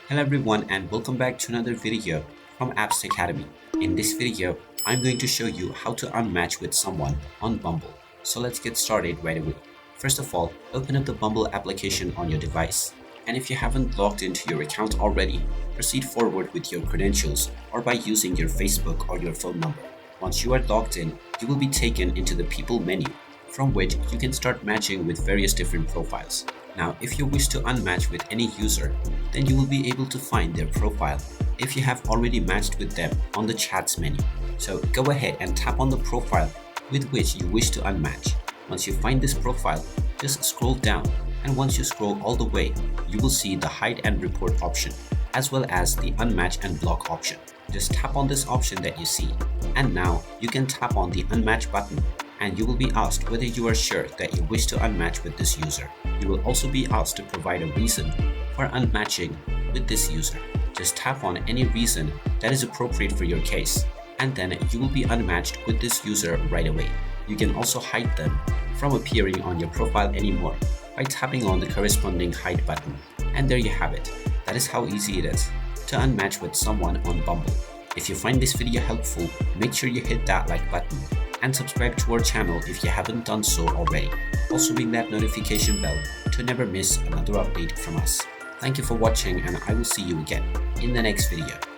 Hello everyone and welcome back to another video from Apps Academy. In this video, I'm going to show you how to unmatch with someone on Bumble. So let's get started right away. First of all, open up the Bumble application on your device. And if you haven't logged into your account already, proceed forward with your credentials or by using your Facebook or your phone number. Once you are logged in, you will be taken into the People menu, from which you can start matching with various different profiles. Now, if you wish to unmatch with any user, then you will be able to find their profile if you have already matched with them on the chats menu. So go ahead and tap on the profile with which you wish to unmatch. Once you find this profile, just scroll down, and once you scroll all the way, you will see the hide and report option as well as the unmatch and block option. Just tap on this option that you see, and now you can tap on the unmatch button and you will be asked whether you are sure that you wish to unmatch with this user. You will also be asked to provide a reason for unmatching with this user. Just tap on any reason that is appropriate for your case, and then you will be unmatched with this user right away. You can also hide them from appearing on your profile anymore by tapping on the corresponding hide button. And there you have it. That is how easy it is to unmatch with someone on Bumble. If you find this video helpful, make sure you hit that like button and subscribe to our channel if you haven't done so already. Also ring that notification bell to never miss another update from us. Thank you for watching, and I will see you again in the next video.